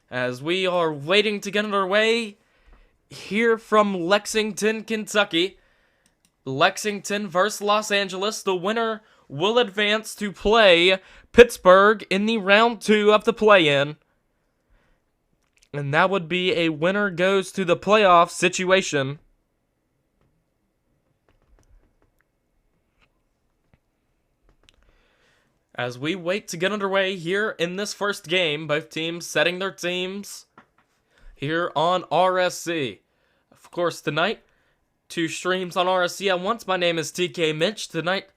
as we are waiting to get underway here from Lexington, Kentucky. Lexington versus Los Angeles. The winner will advance to play Pittsburgh in the round 2 of the play-in. And that would be a winner goes to the playoff situation. As we wait to get underway here in this first game, both teams setting their teams here on RSC. Of course, tonight, 2 streams on RSC at once. My name is TK Mitch. Tonight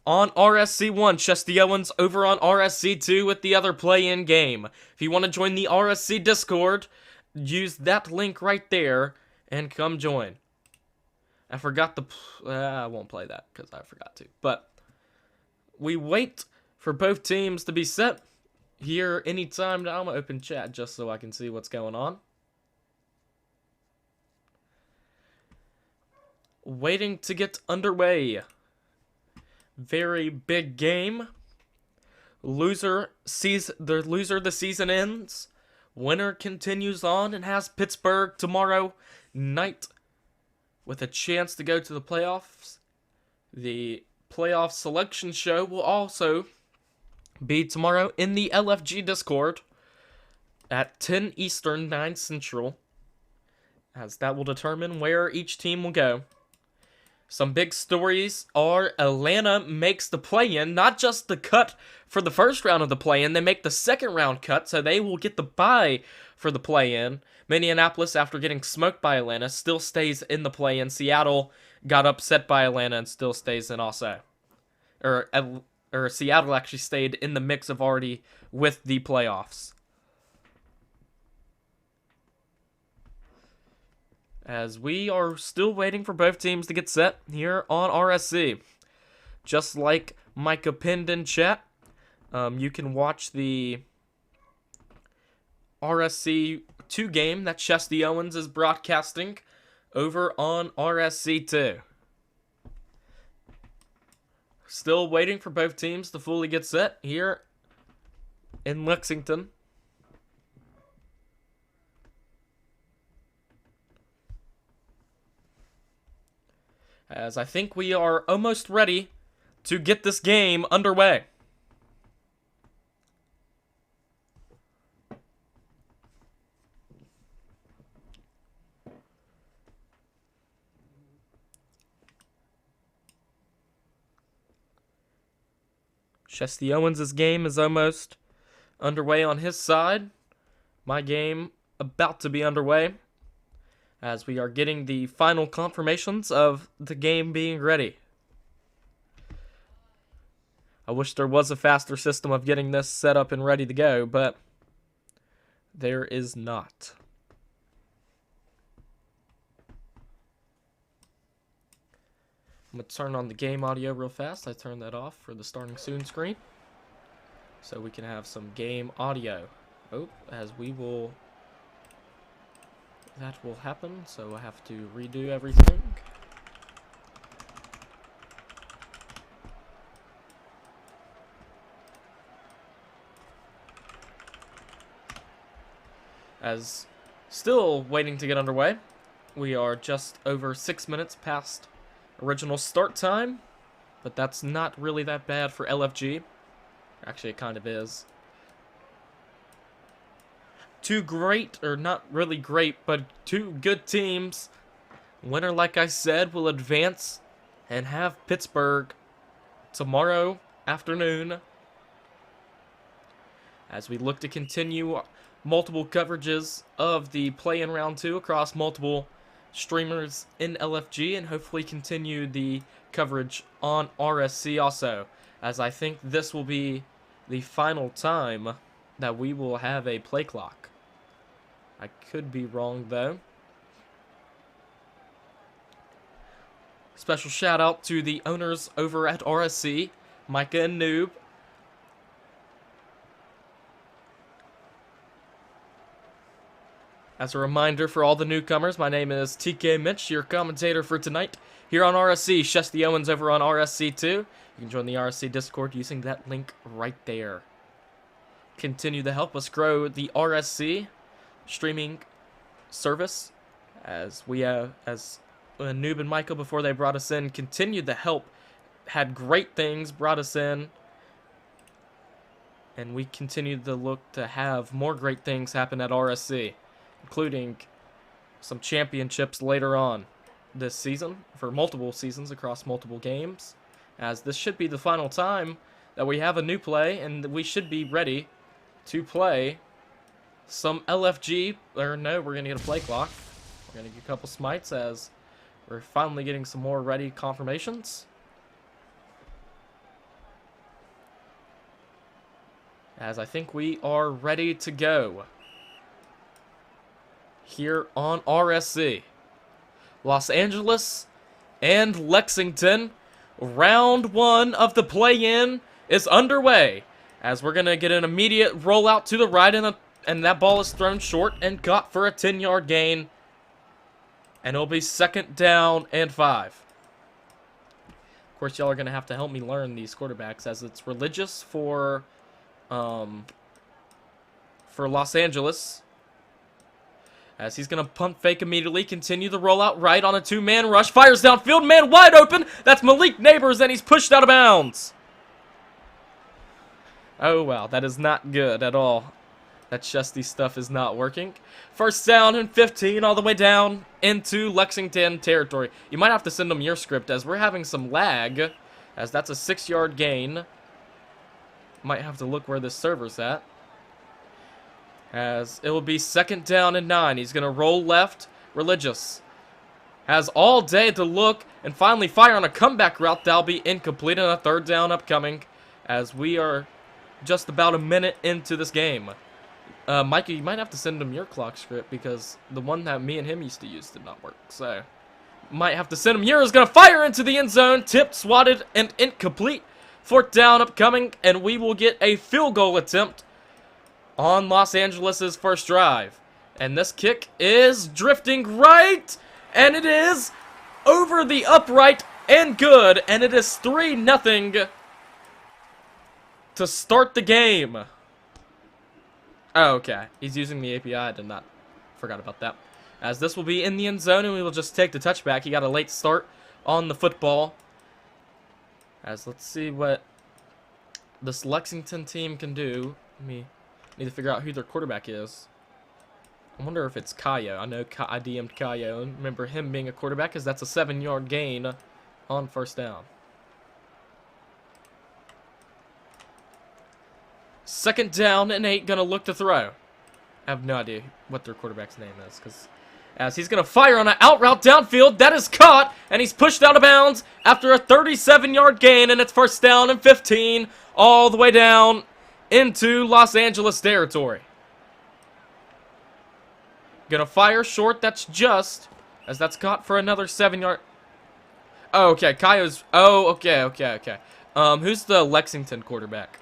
on RSC 1, Chesty Owens over on RSC 2 with the other play-in game. If you want to join the RSC Discord, use that link right there and come join. I forgot I won't play that because I forgot to. But we wait for both teams to be set here anytime. Now I'm going to open chat just so I can see what's going on. Waiting to get underway. Very big game. The loser the season ends. Winner continues on and has Pittsburgh tomorrow night with a chance to go to the playoffs. The playoff selection show will also be tomorrow in the LFG Discord at 10 Eastern, 9 Central, as that will determine where each team will go. Some big stories are Atlanta makes the play-in, not just the cut for the first round of the play-in, they make the second round cut, so they will get the bye for the play-in. Minneapolis, after getting smoked by Atlanta, still stays in the play-in. Seattle got upset by Atlanta and still stays in also. Or Seattle actually stayed in the mix of already with the playoffs. As we are still waiting for both teams to get set here on RSC. Just like Micah pinned in chat, you can watch the RSC 2 game that Chesty Owens is broadcasting over on RSC 2. Still waiting for both teams to fully get set here in Lexington. As I think we are almost ready to get this game underway. Chesty Owens' game is almost underway on his side. My game about to be underway, as we are getting the final confirmations of the game being ready. I wish there was a faster system of getting this set up and ready to go, but there is not. I'm going to turn on the game audio real fast. I turned that off for the starting soon screen, so we can have some game audio. That will happen, so I have to redo everything. As still waiting to get underway. We are just over 6 minutes past original start time, but that's not really that bad for LFG. Actually, it kind of is. 2 great, or not really great, but 2 good teams. Winner, like I said, will advance and have Pittsburgh tomorrow afternoon, as we look to continue multiple coverages of the play-in round 2 across multiple streamers in LFG, and hopefully continue the coverage on RSC also, as I think this will be the final time that we will have a play clock. I could be wrong though. Special shout out to the owners over at RSC, Micah and Noob. As a reminder for all the newcomers, my name is TK Mitch, your commentator for tonight here on RSC. Chesty Owens over on RSC 2. You can join the RSC Discord using that link right there. Continue to help us grow the RSC streaming service, as Noob and Michael, before they brought us in, continued to help, had great things, brought us in, and we continued to look to have more great things happen at RSC, including some championships later on this season, for multiple seasons across multiple games, as this should be the final time that we have a new play, and we should be ready to play some LFG, or no, we're going to get a play clock. We're going to get a couple smites as we're finally getting some more ready confirmations. As I think we are ready to go here on RSC. Los Angeles and Lexington, round 1 of the play-in is underway, as we're going to get an immediate rollout to the right, and that ball is thrown short and caught for a 10-yard gain, and it'll be 2nd down and 5. Of course, y'all are going to have to help me learn these quarterbacks, as it's religious for Los Angeles, as he's going to punt fake immediately, continue the rollout right on a 2-man rush, fires downfield, man wide open, that's Malik Neighbors, and he's pushed out of bounds. Oh, wow, that is not good at all. That chesty stuff is not working. 1st down and 15, all the way down into Lexington territory. You might have to send them your script, as we're having some lag, as that's a 6-yard gain. Might have to look where this server's at, as it will be 2nd down and 9. He's going to roll left. Religious has all day to look and finally fire on a comeback route. That'll be incomplete, and a 3rd down upcoming, as we are just about a minute into this game. Mikey, you might have to send him your clock script, because the one that me and him used to use did not work. So, might have to send him yours. Going to fire into the end zone. Tipped, swatted, and incomplete. 4th down upcoming, and we will get a field goal attempt on Los Angeles' first drive. And this kick is drifting right, and it is over the upright and good, and it is 3-0 to start the game. Oh, okay. He's using the API. I forgot about that. As this will be in the end zone, and we will just take the touchback. He got a late start on the football. As let's see what this Lexington team can do. Me need to figure out who their quarterback is. I wonder if it's Kayo. I know I DM'd Kayo. Remember him being a quarterback, because that's a 7-yard gain on 1st down. 2nd down and 8, gonna look to throw. I have no idea what their quarterback's name is, because as he's gonna fire on an out route downfield, that is caught, and he's pushed out of bounds after a 37-yard gain, and it's 1st down and 15, all the way down into Los Angeles territory. Gonna fire short, that's just, as that's caught for another 7-yard. Oh, okay, Kayo's, oh, okay. Who's the Lexington quarterback?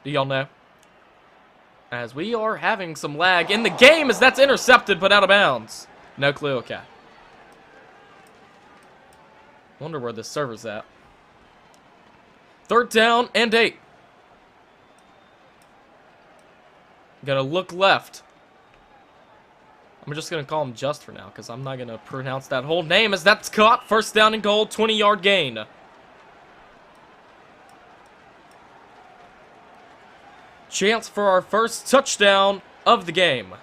Do y'all know? As we are having some lag in the game, as that's intercepted but out of bounds. No clue, okay. Wonder where this server's at. 3rd down and 8. Gonna look left. I'm just gonna call him Just for now, because I'm not gonna pronounce that whole name, as that's caught. 1st down and goal, 20-yard gain. Chance for our first touchdown of the game,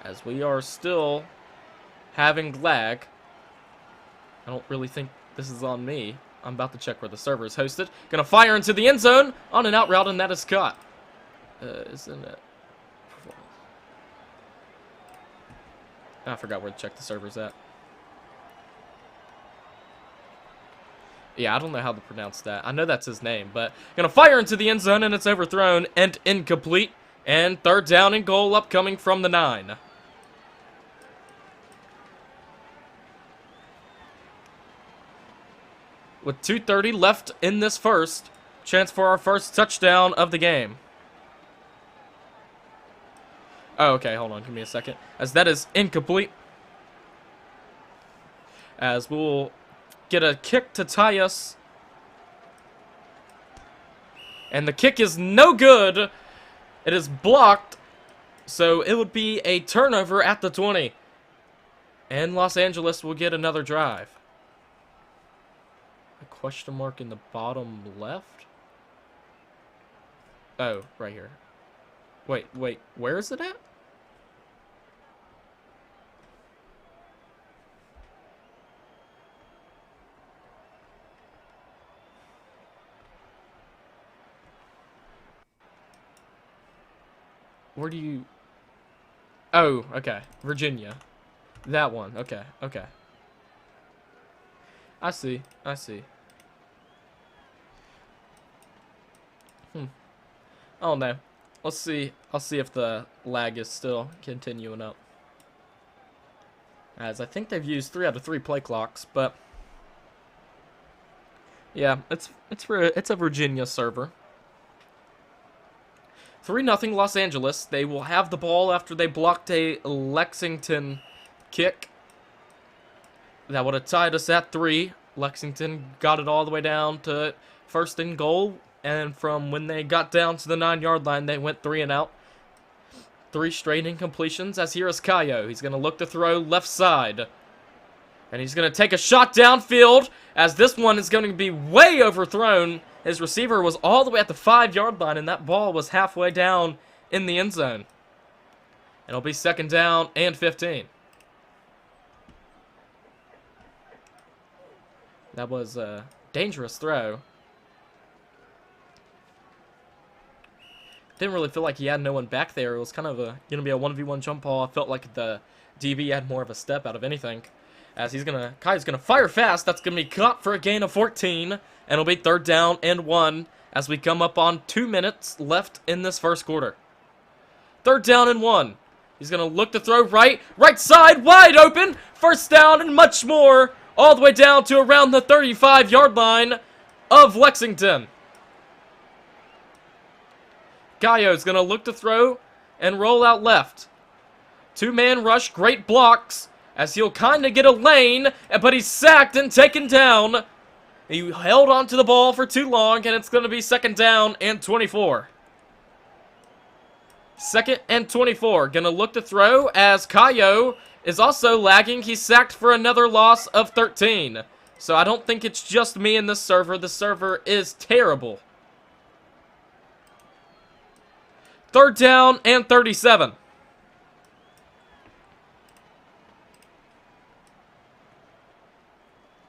as we are still having lag. I don't really think this is on me. I'm about to check where the server is hosted. Gonna fire into the end zone on an out route, and that is caught. Isn't it? I forgot where to check the server's at. Yeah, I don't know how to pronounce that. I know that's his name, but gonna fire into the end zone, and it's overthrown and incomplete. And 3rd down and goal upcoming from the 9. With 2:30 left in this first, chance for our first touchdown of the game. Oh, okay, hold on, give me a second. As that is incomplete. As we'll get a kick to tie us And the kick is no good. It is blocked. So it would be a turnover at the 20. And Los Angeles will get another drive. A question mark in the bottom left? Oh, right here. Wait, where is it at? Where do you... Oh, okay. Virginia. That one. Okay, okay. I see. Oh no. Let's see. I'll see if the lag is still continuing up. As I think they've used 3 out of 3 play clocks, but yeah, it's a Virginia server. 3-0 Los Angeles. They will have the ball after they blocked a Lexington kick. That would have tied us at 3. Lexington got it all the way down to 1st and goal. And from when they got down to the 9-yard line, they went 3 and out. 3 straight incompletions, as here is Kayo. He's going to look to throw left side. And he's going to take a shot downfield, as this one is going to be way overthrown. His receiver was all the way at the 5-yard line, and that ball was halfway down in the end zone. And it'll be 2nd down and 15. That was a dangerous throw. Didn't really feel like he had no one back there. It was kind of going to be a 1v1 jump ball. I felt like the DB had more of a step out of anything. As Kai's gonna fire fast. That's gonna be caught for a gain of 14. And it'll be 3rd down and 1 as we come up on 2 minutes left in this first quarter. 3rd down and 1. He's gonna look to throw right side, wide open. 1st down and much more. All the way down to around the 35-yard line of Lexington. Kayo's going to look to throw and roll out left. 2-man rush, great blocks, as he'll kind of get a lane, but he's sacked and taken down. He held onto the ball for too long, and it's going to be 2nd down and 24. 2nd and 24. Going to look to throw as Kayo is also lagging. He's sacked for another loss of 13. So I don't think it's just me in this server. The server is terrible. 3rd down and 37.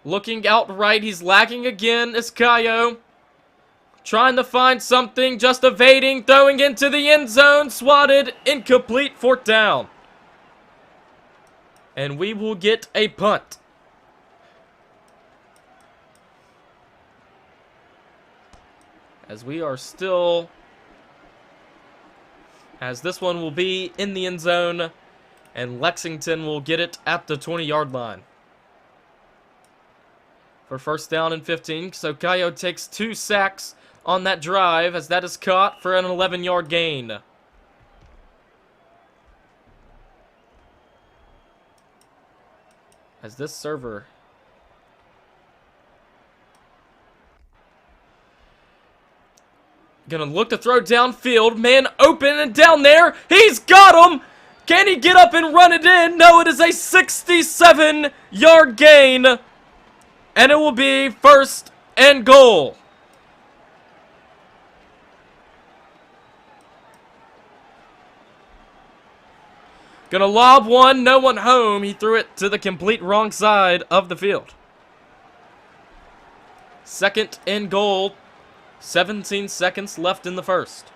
Looking out right, he's lagging again, is Kayo. Trying to find something, just evading, throwing into the end zone, swatted, incomplete, 4th down. And we will get a punt. As we are still... As this one will be in the end zone, and Lexington will get it at the 20-yard line. For 1st down and 15, so Kayo takes 2 sacks on that drive, as that is caught for an 11-yard gain. As this server... Gonna look to throw downfield. Man open and down there. He's got him. Can he get up and run it in? No, it is a 67-yard gain. And it will be 1st and goal. Gonna lob one. No one home. He threw it to the complete wrong side of the field. 2nd and goal. 17 seconds left in the first.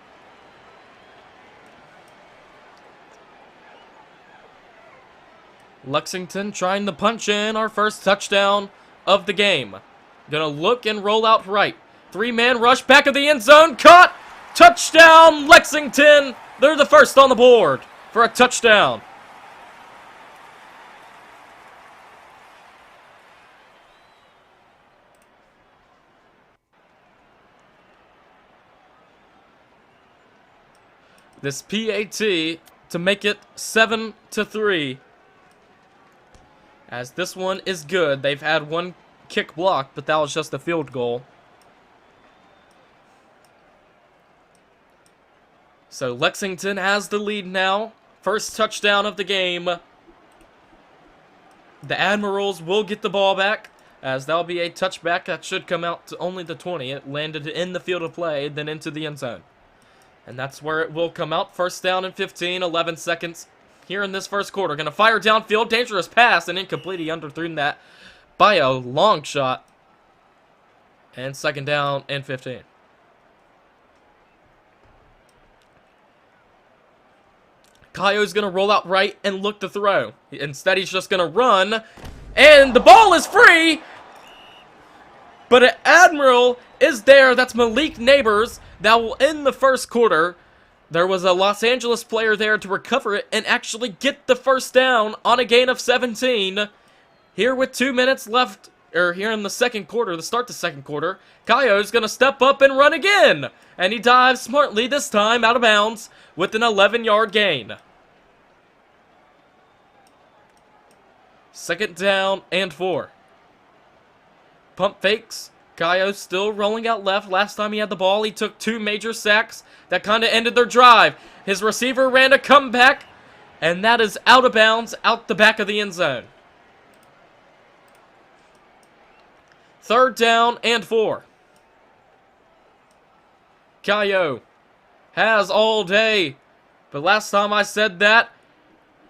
Lexington trying to punch in our first touchdown of the game. Gonna look and roll out right. 3-man rush, back of the end zone, caught! Touchdown, Lexington! They're the first on the board for a touchdown. This PAT to make it 7-3. As this one is good. They've had 1 kick block, but that was just a field goal. So Lexington has the lead now. First touchdown of the game. The Admirals will get the ball back, as that'll be a touchback that should come out to only the 20. It landed in the field of play, then into the end zone. And that's where it will come out. First down and 15, 11 seconds here in this first quarter. Going to fire downfield, dangerous pass, and incomplete. He underthrew that by a long shot. And second down and 15. Kayo's going to roll out right and look to throw. Instead, he's just going to run. And the ball is free. But an Admiral is there. That's Malik Neighbors. That will end the first quarter. There was a Los Angeles player there to recover it and actually get the first down on a gain of 17. Here with 2 minutes left, or here in the second quarter, to start the second quarter, Kayo's going to step up and run again. And he dives smartly, this time out of bounds, with an 11-yard gain. Second down and 4. Pump fakes. Kayo still rolling out left. Last time he had the ball, he took 2 major sacks. That kind of ended their drive. His receiver ran a comeback, and that is out of bounds, out the back of the end zone. Third down and 4. Kayo has all day. But last time I said that,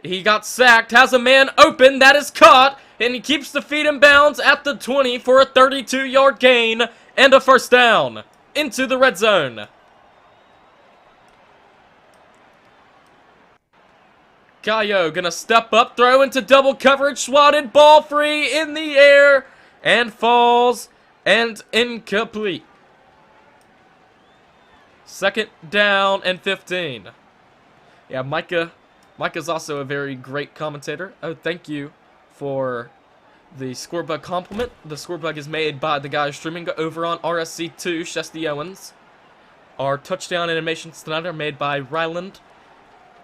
he got sacked. Has a man open. That is caught. And he keeps the feet in bounds at the 20 for a 32-yard gain and a first down into the red zone. Kayo gonna step up, throw into double coverage, swatted, ball free in the air, and falls, and incomplete. Second down and 15. Yeah, Micah's also a very great commentator. Oh, thank you for the Scorebug compliment. The Scorebug is made by the guy streaming over on RSC2, Shesty Owens. Our touchdown animations tonight are made by Ryland.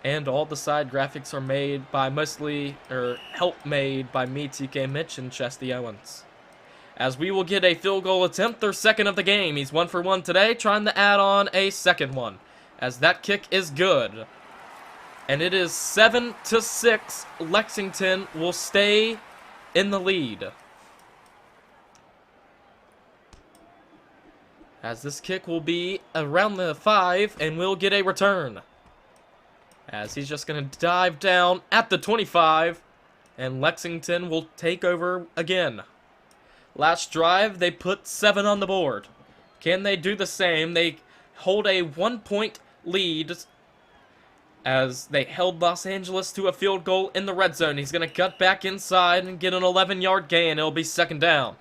And all the side graphics are made by help made by me, TK Mitch, and Chesty Owens. As we will get a field goal attempt, their second of the game. He's 1 for 1 today, trying to add on a second one. As that kick is good. And it is 7-6. Lexington will stay in the lead. As this kick will be around the 5, and we'll get a return. As he's just going to dive down at the 25, and Lexington will take over again. Last drive, they put 7 on the board. Can they do the same? They hold a 1-point lead as they held Los Angeles to a field goal in the red zone. He's going to cut back inside and get an 11-yard gain. It'll be second down.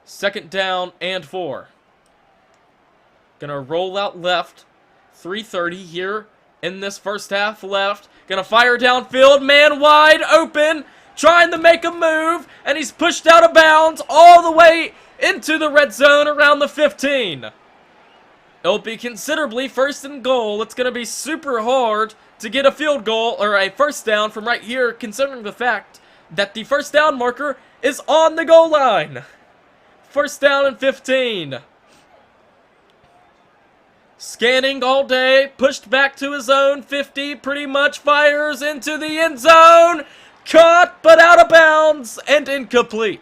Second down and 4. Going to roll out left. 3:30 here in this first half left. Gonna fire downfield, man wide open, trying to make a move, and he's pushed out of bounds all the way into the red zone around the 15. It'll be considerably first and goal. It's gonna be super hard to get a field goal or a first down from right here, considering the fact that the first down marker is on the goal line. First down and 15. Scanning all day, pushed back to his own 50, pretty much fires into the end zone. Caught, but out of bounds, and incomplete.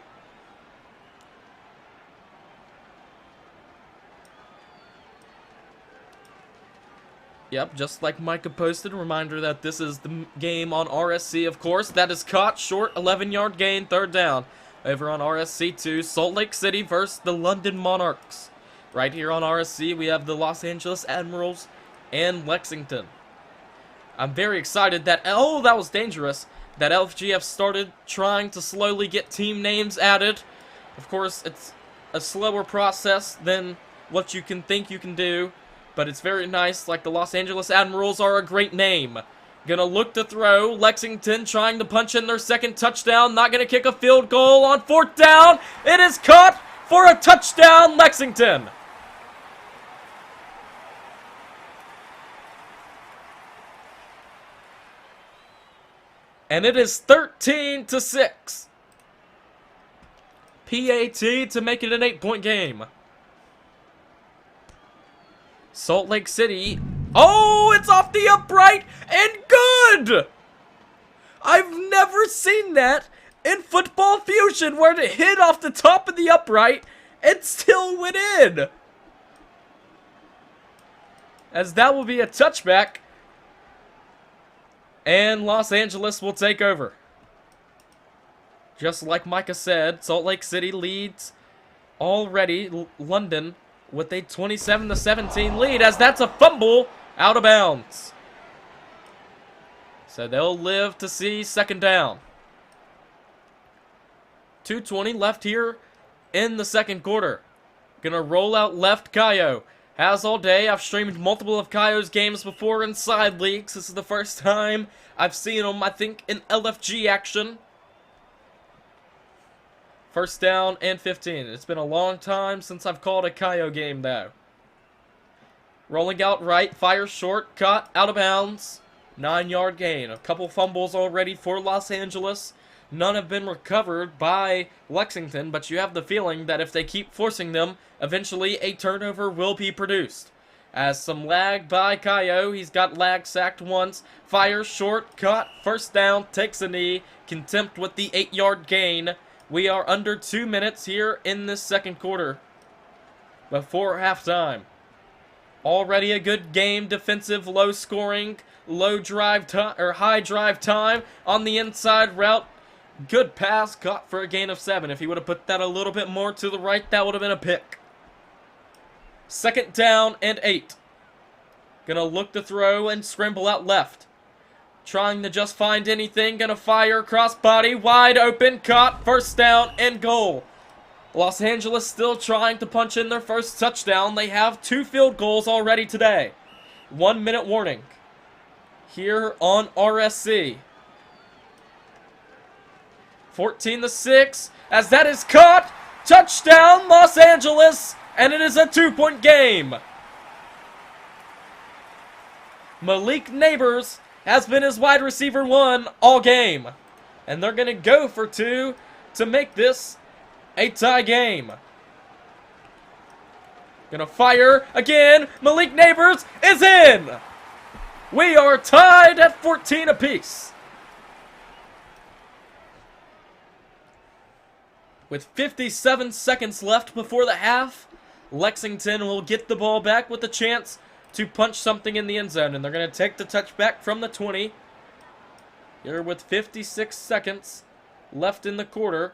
Yep, just like Micah posted, reminder that this is the game on RSC, of course. That is caught, short, 11-yard gain, third down. Over on RSC2, Salt Lake City versus the London Monarchs. Right here on RSC, we have the Los Angeles Admirals and Lexington. I'm very excited that, oh, that was dangerous, that LFG have started trying to slowly get team names added. Of course, it's a slower process than what you can think you can do, but it's very nice. Like the Los Angeles Admirals are a great name. Gonna look to throw. Lexington trying to punch in their second touchdown. Not gonna kick a field goal on fourth down. It is caught for a touchdown, Lexington. And it is 13-6. PAT to make it an 8-point game. Salt Lake City. Oh, it's off the upright and good! I've never seen that in Football Fusion where it hit off the top of the upright and still went in. As that will be a touchback. And Los Angeles will take over. Just like Micah said, Salt Lake City leads already London with a 27-17 lead, as that's a fumble out of bounds. So they'll live to see second down. 2:20 left here in the second quarter. Gonna roll out left Kayo. Has all day. I've streamed multiple of Kayo's games before in side leagues. This is the first time I've seen him, I think, in LFG action. First down and 15. It's been a long time since I've called a Kayo game, though. Rolling out right, fires short, caught out of bounds. 9-yard gain. A couple fumbles already for Los Angeles. None have been recovered by Lexington, but you have the feeling that if they keep forcing them, eventually a turnover will be produced. As some lag by Kayo, he's got lag sacked once, fires short, caught, first down, takes a knee, contempt with the 8-yard gain. We are under 2 minutes here in this second quarter before halftime. Already a good game, defensive, low scoring, low drive time, or high drive time on the inside route. Good pass, caught for a gain of 7. If he would have put that a little bit more to the right, that would have been a pick. Second down and 8. Gonna look to throw and scramble out left. Trying to just find anything. Gonna fire crossbody, wide open, caught, first down and goal. Los Angeles still trying to punch in their first touchdown. They have 2 field goals already today. 1 minute warning here on RSC. 14-6, as that is caught. Touchdown, Los Angeles, and it is a 2-point game. Malik Neighbors has been his wide receiver 1 all game. And they're going to go for 2 to make this a tie game. Gonna fire again. Malik Neighbors is in. We are tied at 14 apiece. With 57 seconds left before the half, Lexington will get the ball back with a chance to punch something in the end zone. And they're going to take the touchback from the 20. Here with 56 seconds left in the quarter.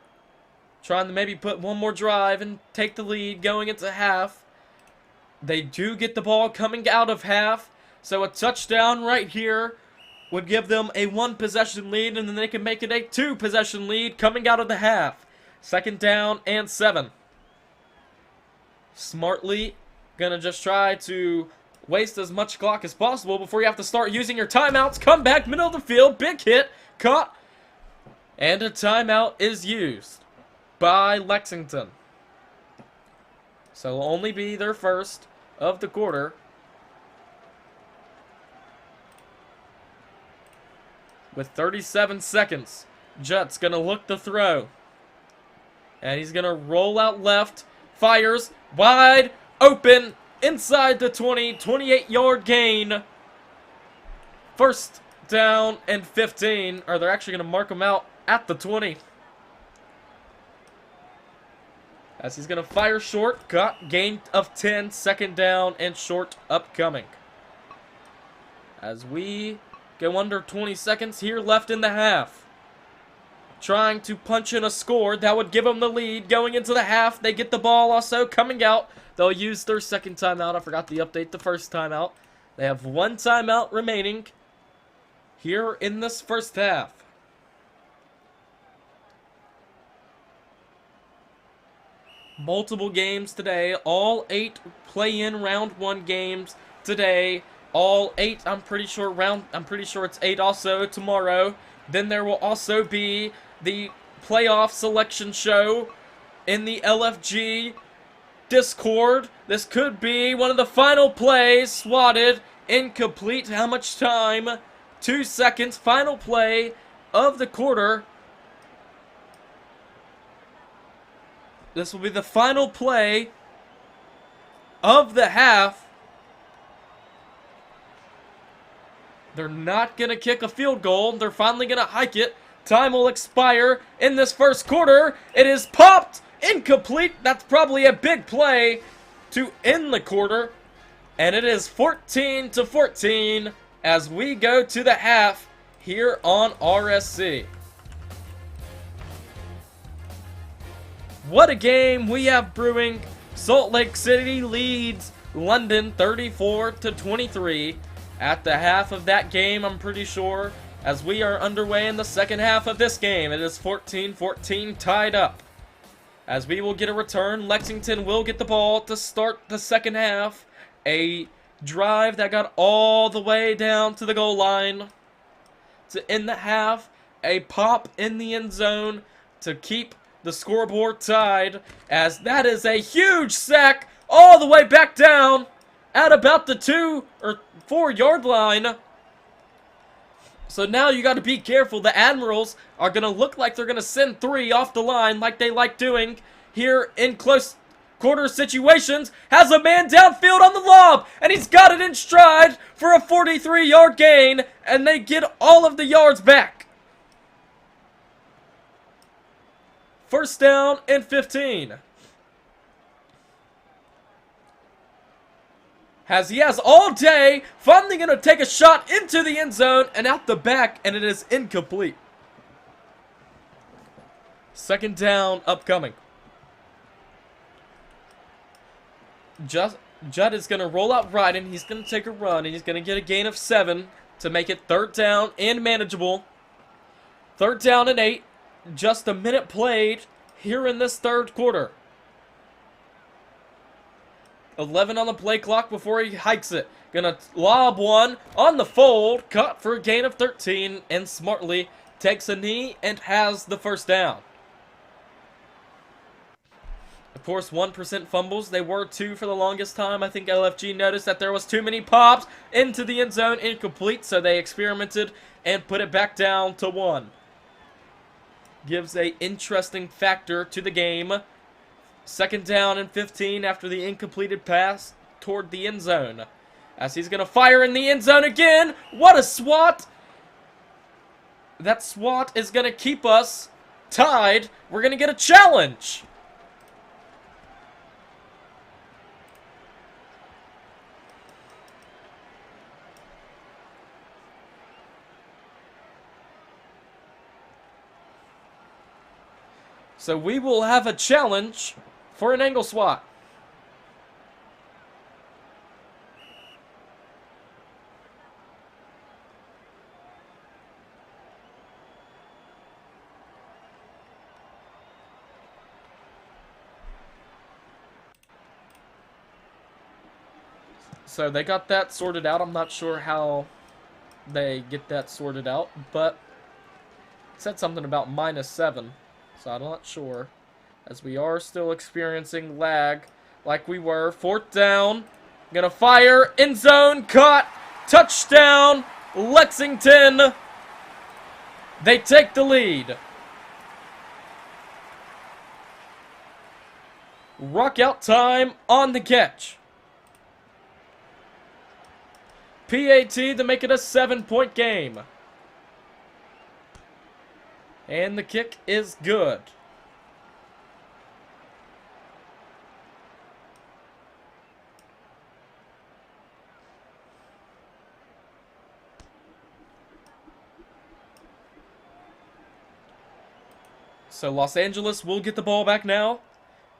Trying to maybe put one more drive and take the lead going into half. They do get the ball coming out of half. So a touchdown right here would give them a 1-possession lead. And then they can make it a 2-possession lead coming out of the half. Second down and 7. Smartly gonna just try to waste as much clock as possible before you have to start using your timeouts. Come back, middle of the field, big hit, caught, and a timeout is used by Lexington. So it'll only be their first of the quarter. With 37 seconds, Jutt's gonna look to throw. And he's going to roll out left. Fires. Wide open. Inside the 20. 28-yard gain. First down and 15. Or they're actually going to mark him out at the 20. As he's going to fire short. Got gain of 10. Second down and short upcoming. As we go under 20 seconds here left in the half. Trying to punch in a score that would give them the lead going into the half. They get the ball also coming out. They'll use their second timeout. I forgot to update the first timeout. They have 1 timeout remaining here in this first half. Multiple games today. All 8 play-in round 1 games today. All 8, I'm pretty sure it's 8 also tomorrow. Then there will also be the playoff selection show in the LFG Discord. This could be one of the final plays. Swatted, incomplete. How much time? 2 seconds. Final play of the quarter. This will be the final play of the half. They're not going to kick a field goal. They're finally going to hike it. Time will expire in this first quarter. It is popped. Incomplete. That's probably a big play to end the quarter. And it is 14-14 as we go to the half here on RSC. What a game we have brewing. Salt Lake City leads London 34-23 at the half of that game, I'm pretty sure. As we are underway in the second half of this game, it is 14-14 tied up. As we will get a return, Lexington will get the ball to start the second half. A drive that got all the way down to the goal line to end the half. A pop in the end zone to keep the scoreboard tied, as that is a huge sack all the way back down at about the 2 or 4 yard line. So now you got to be careful. The Admirals are going to look like they're going to send 3 off the line like they like doing here in close quarter situations. Has a man downfield on the lob, and he's got it in stride for a 43-yard gain, and they get all of the yards back. First down and 15. He has all day, finally going to take a shot into the end zone and out the back, and it is incomplete. Second down upcoming. Judd is going to roll out right, and he's going to take a run, and he's going to get a gain of 7 to make it third down and manageable. Third down and 8. Just a minute played here in this third quarter. 11 on the play clock before he hikes it. Gonna lob one on the fold. Caught for a gain of 13. And smartly takes a knee and has the first down. Of course, 1% fumbles. They were 2 for the longest time. I think LFG noticed that there was too many pops into the end zone. Incomplete. So they experimented and put it back down to 1. Gives a interesting factor to the game. Second down and 15 after the incompleted pass toward the end zone. As he's going to fire in the end zone again. What a swat. That swat is going to keep us tied. We're going to get a challenge. So we will have a challenge for an angle swat. So they got that sorted out. I'm not sure how they get that sorted out, but it said something about -7. So I'm not sure, as we are still experiencing lag like we were. Fourth down, gonna fire, end zone, caught, touchdown, Lexington. They take the lead. Rock out time on the catch. PAT to make it a 7-point game. And the kick is good. So Los Angeles will get the ball back now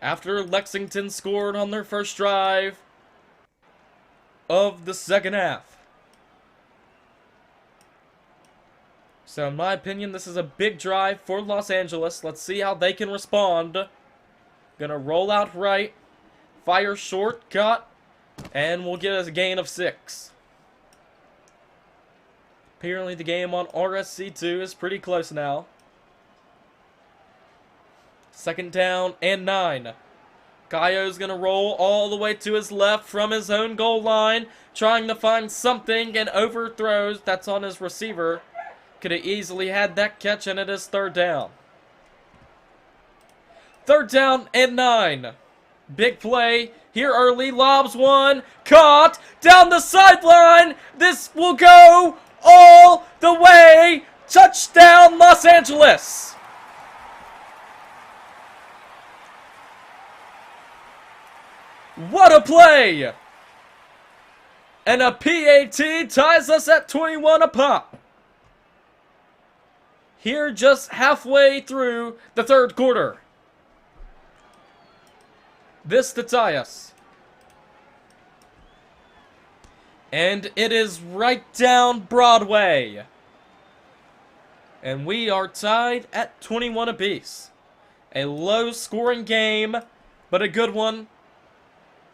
after Lexington scored on their first drive of the second half. So in my opinion, this is a big drive for Los Angeles. Let's see how they can respond. Gonna roll out right, fire short, cut, and we'll get a gain of 6. Apparently the game on RSC2 is pretty close now. Second down and 9. Kayo's gonna roll all the way to his left from his own goal line, trying to find something, and overthrows. That's on his receiver. Could have easily had that catch, and it is third down. Third down and 9. Big play here early. Lobs one. Caught down the sideline. This will go Touchdown, Los Angeles! What a play! And a PAT ties us at 21 apiece. Here just halfway through the third quarter. This to tie us. And it is right down Broadway. And we are tied at 21 apiece. A low-scoring game, but a good one.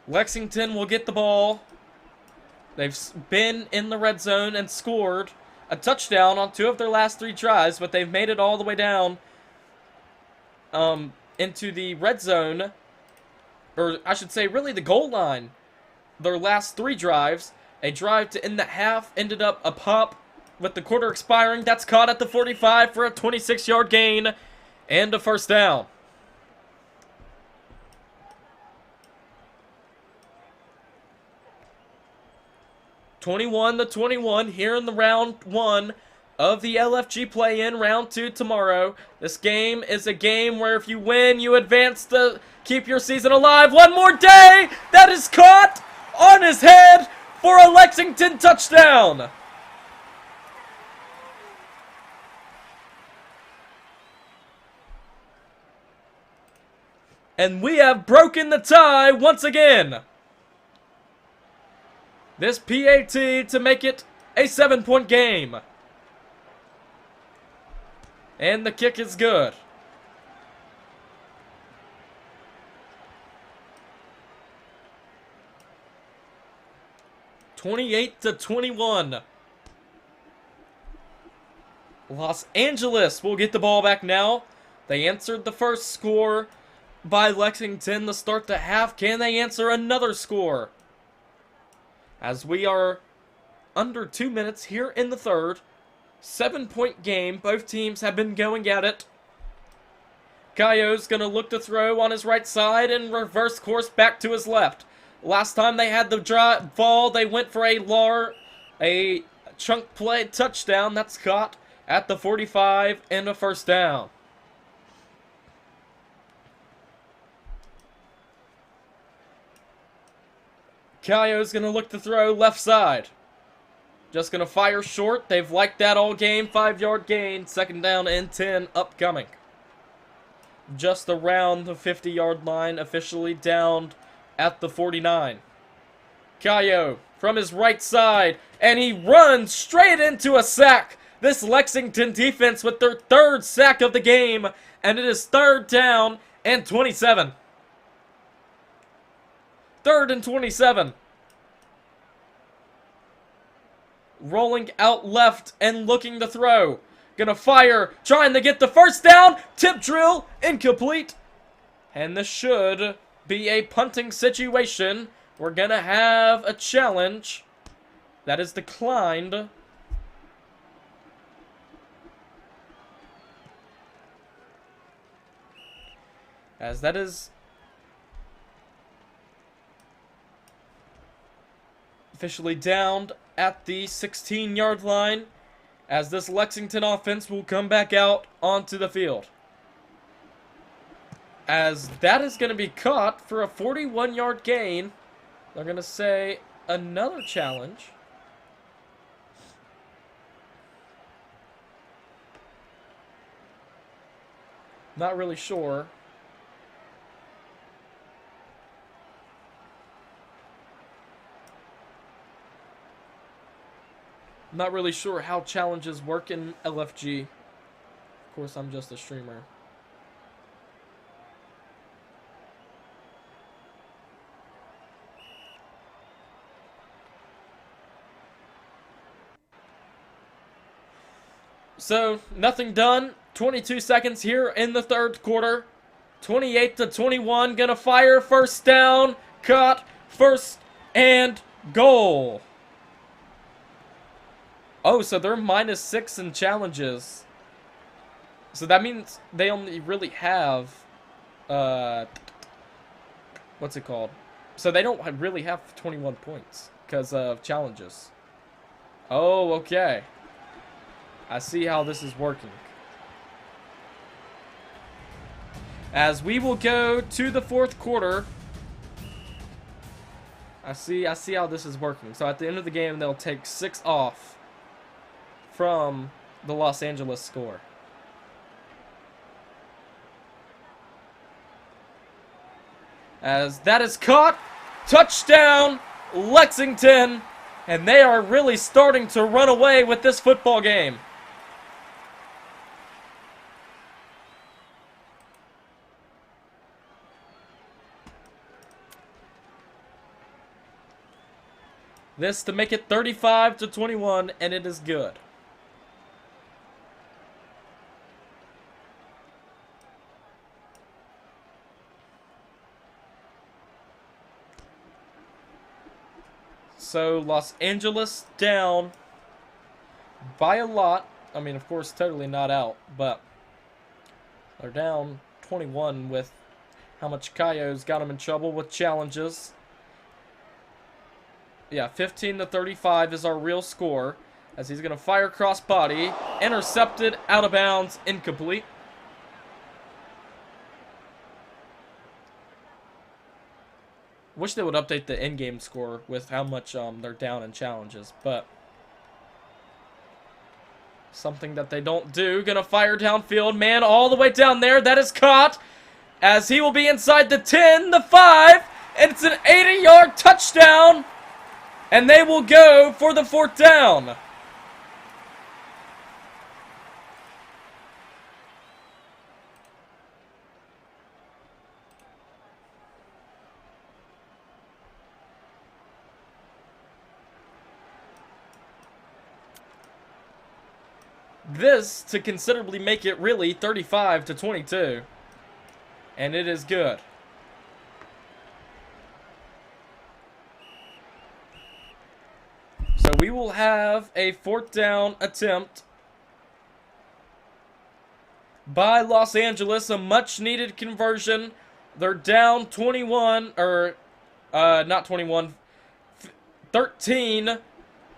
Lexington will get the ball. They've been in the red zone and scored a touchdown on 2 of their last 3 tries, but they've made it all the way down into the red zone, or I should say really the goal line. Their last 3 drives, a drive to end the half ended up a pop with the quarter expiring. That's caught at the 45 for a 26-yard gain and a first down. (21-21) here in the round 1 of the LFG play-in. Round 2 tomorrow. This game is a game where if you win, you advance to keep your season alive one more day. That is caught on his head for a Lexington touchdown. And we have broken the tie once again. This PAT to make it a 7-point game. And the kick is good. (28-21). Los Angeles will get the ball back now. They answered the first score by Lexington to start the half. Can they answer another score? As we are under 2 minutes here in the third. 7-point game. Both teams have been going at it. Cayo's going to look to throw on his right side and reverse course back to his left. Last time they had the ball, they went for a chunk play touchdown. That's caught at the 45 and a first down. Cayo's going to look to throw left side. Just going to fire short. They've liked that all game. 5-yard gain. Second down and 10 upcoming. Just around the 50-yard line. Officially downed at the 49. Cayo from his right side. And he runs straight into a sack. This Lexington defense with their 3rd sack of the game. And it is 3rd down and 27. 3rd and 27. Rolling out left and looking to throw. Gonna fire, trying to get the first down. Tip drill, incomplete. And this should be a punting situation. We're gonna have a challenge that is declined. As that is officially downed at the 16-yard line, as this Lexington offense will come back out onto the field. As that is going to be caught for a 41-yard gain. They're going to say another challenge. Not really sure. Not really sure how challenges work in LFG. Of course, I'm just a streamer. So, nothing done. 22 seconds here in the third quarter. 28-21. Gonna fire. First down. Caught. First and goal. Oh, so they're -6 in challenges. So that means they only really have, what's it called? So they don't really have 21 points because of challenges. Oh, okay. I see how this is working. As we will go to the fourth quarter. I see how this is working. So at the end of the game, they'll take 6 off from the Los Angeles score. As that is caught. Touchdown, Lexington. And they are really starting to run away with this football game. This to make it 35-21, and it is good. So, Los Angeles down by a lot. I mean, of course, totally not out, but they're down 21 with how much Kayo's got them in trouble with challenges. Yeah, 15-35 is our real score. As he's going to fire cross body. Intercepted, out of bounds, incomplete. Wish they would update the in-game score with how much they're down in challenges, but something that they don't do. Gonna fire downfield, man, all the way down there. That is caught as he will be inside the 10, the 5, and it's an 80-yard touchdown, and they will go for the 4th down. This to considerably make it really 35-22. And it is good. So we will have a 4th down attempt by Los Angeles. A much needed conversion. They're down 21, or not 21, 13.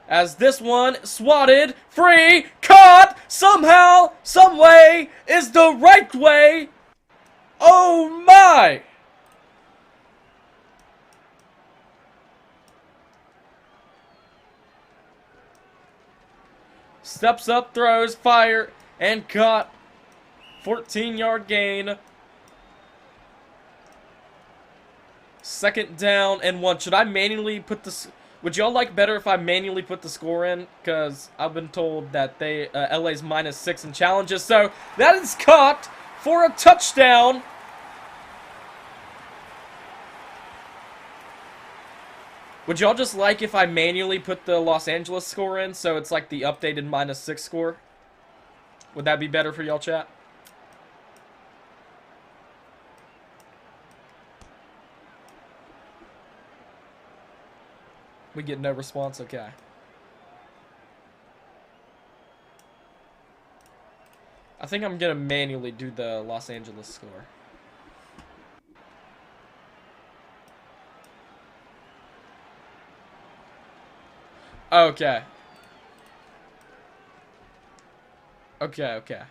As this one swatted, free, caught, somehow, someway, is the right way. Oh my! Steps up, throws, fire, and caught. 14-yard gain. 2nd down and 1. Should I manually put this? Would y'all like better if I manually put the score in? Because I've been told that they LA's -6 in challenges. So that is caught for a touchdown. Would y'all just like if I manually put the Los Angeles score in, so it's like the updated -6 score? Would that be better for y'all, chat? We get no response? Okay. I think I'm gonna manually do the Los Angeles score. Okay. Okay.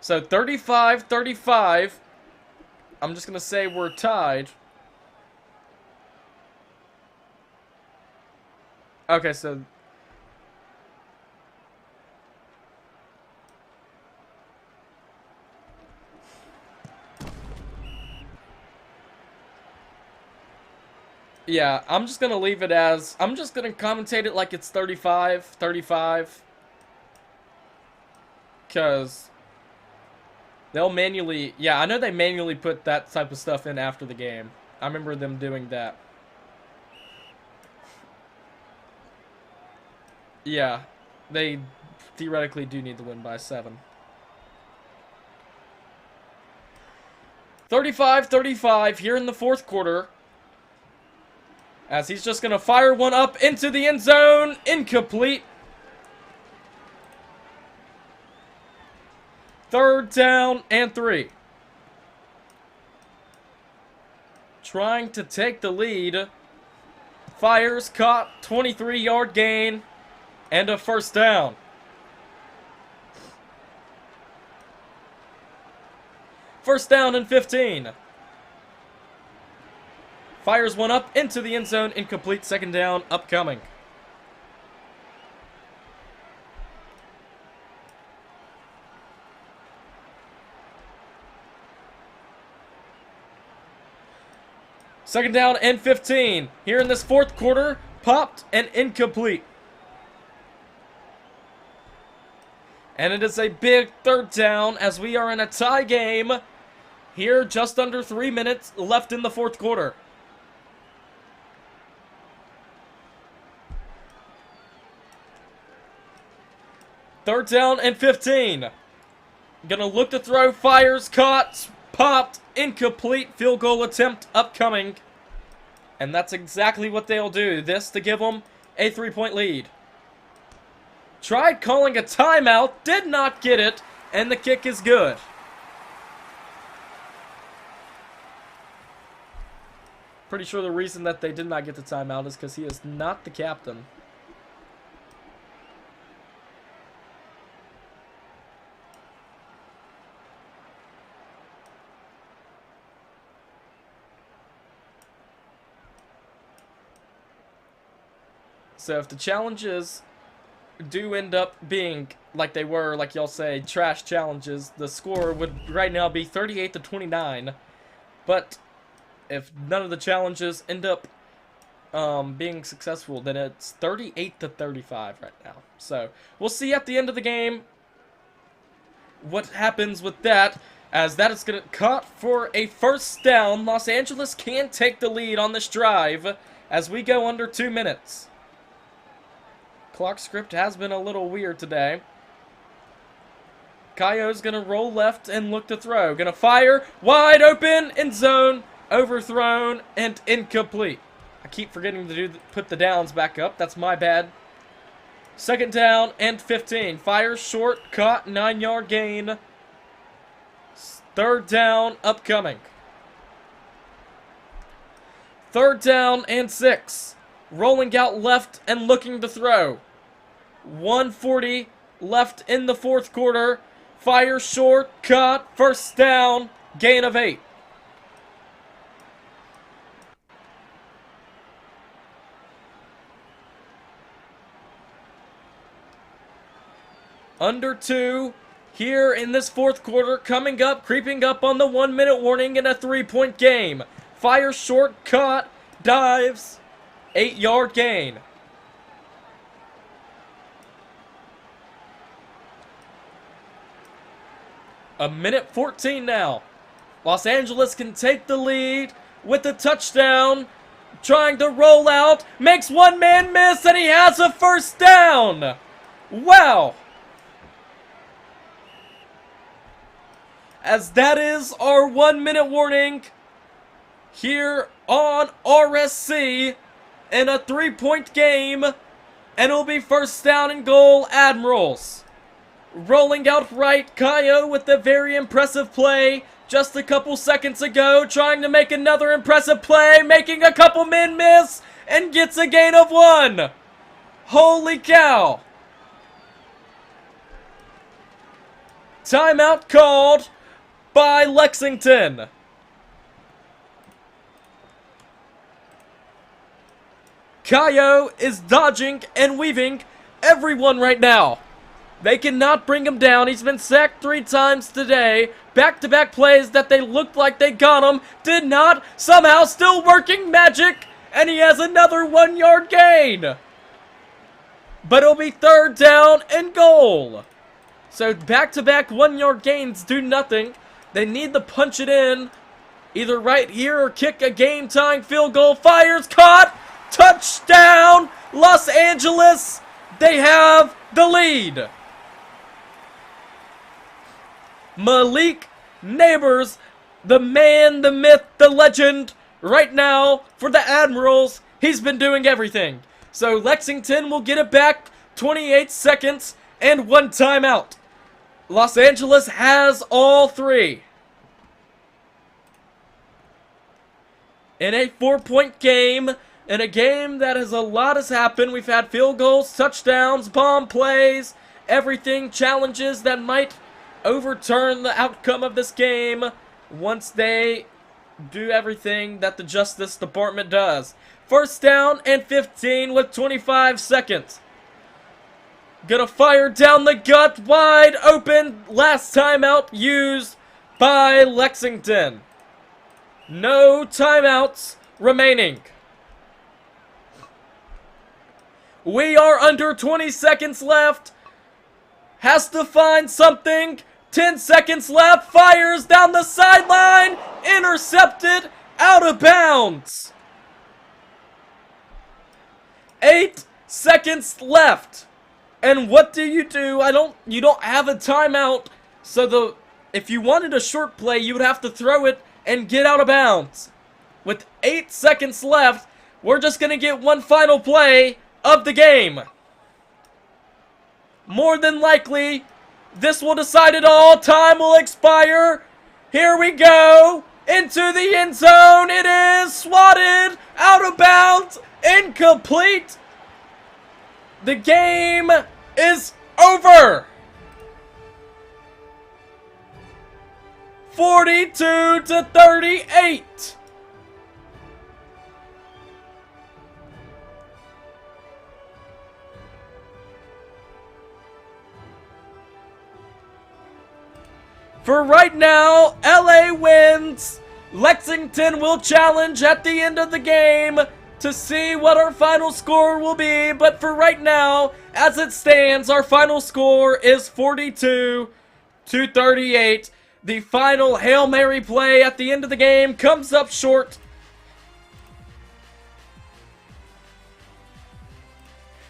So 35-35. I'm just gonna say we're tied. Okay, so yeah, I'm just gonna leave it as, I'm just gonna commentate it like it's 35-35. Because they'll manually, yeah, I know they manually put that type of stuff in after the game. I remember them doing that. Yeah, they theoretically do need to win by 7. 35-35 here in the 4th quarter. As he's just going to fire one up into the end zone. Incomplete. 3rd down and 3. Trying to take the lead Fires, caught, 23-yard gain, and a first down. First down and 15. Fires one up into the end zone, incomplete, second down, upcoming. Second down and 15. Here in this fourth quarter, popped and incomplete. And it is a big third down as we are in a tie game. Here, just under 3 minutes left in the fourth quarter. Third down and 15. Gonna look to throw, fires, caught, popped, incomplete, field goal attempt upcoming. And that's exactly what they'll do. This to give them a 3-point lead. Tried calling a timeout, did not get it, and the kick is good. Pretty sure the reason that they did not get the timeout is because he is not the captain. So if the challenges do end up being like they were, like y'all say, trash challenges, the score would right now be 38-29. But if none of the challenges end up being successful, then it's 38-35 right now. So we'll see at the end of the game what happens with that, as that is going to cut for a first down. Los Angeles can take the lead on this drive as we go under 2 minutes. Clock script has been a little weird today. Kayo's going to roll left and look to throw. Going to fire, wide open, end zone, overthrown, and incomplete. I keep forgetting to put the downs back up. That's my bad. Second down and 15. Fires short, caught, 9-yard gain. Third down, upcoming. Third down and 6. Rolling out left and looking to throw. 1:40 left in the fourth quarter. Fire short, caught, first down, gain of 8. Under 2 here in this fourth quarter, coming up, creeping up on the 1-minute warning in a 3-point game. Fire short, caught, dives, 8-yard gain. A minute 14 now. Los Angeles can take the lead with a touchdown. Trying to roll out, makes one man miss, and he has a first down. Wow. As that is our 1-minute warning here on RSC in a 3-point game, and it'll be first down and goal, Admirals. Rolling out right, Kayo with a very impressive play just a couple seconds ago, trying to make another impressive play, making a couple men miss, and gets a gain of 1. Holy cow. Timeout called by Lexington. Kayo is dodging and weaving everyone right now. They cannot bring him down. He's been sacked 3 times today. Back-to-back plays that they looked like they got him. Did not. Somehow still working magic. And he has another 1-yard gain. But it'll be third down and goal. So back-to-back 1-yard gains do nothing. They need to punch it in. Either right here or kick a game-tying field goal. Fires, caught. Touchdown. Los Angeles. They have the lead. Malik Neighbors, the man, the myth, the legend, right now for the Admirals. He's been doing everything. So Lexington will get it back, 28 seconds and 1 timeout. Los Angeles has all 3. In a 4-point game, In a game that a lot has happened, we've had field goals, touchdowns, bomb plays, everything, challenges that might overturn the outcome of this game once they do everything that the Justice Department does. First down and 15 with 25 seconds. Gonna fire down the gut, wide open, last timeout used by Lexington. No timeouts remaining. We are under 20 seconds left. Has to find something. 10 seconds left. Fires down the sideline. Intercepted. Out of bounds. 8 seconds left. And what do? You don't have a timeout. So if you wanted a short play, you would have to throw it and get out of bounds. With 8 seconds left, we're just going to get one final play of the game. More than likely, this will decide it all. Time will expire. Here we go. Into the end zone. It is swatted. Out of bounds. Incomplete. The game is over. 42-38. For right now, LA wins. Lexington will challenge at the end of the game to see what our final score will be. But for right now, as it stands, our final score is 42-38. The final Hail Mary play at the end of the game comes up short.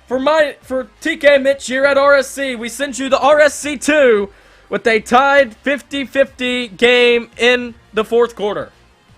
For TK Mitch here at RSC, we send you the RSC 2 with a tied 50-50 game in the fourth quarter.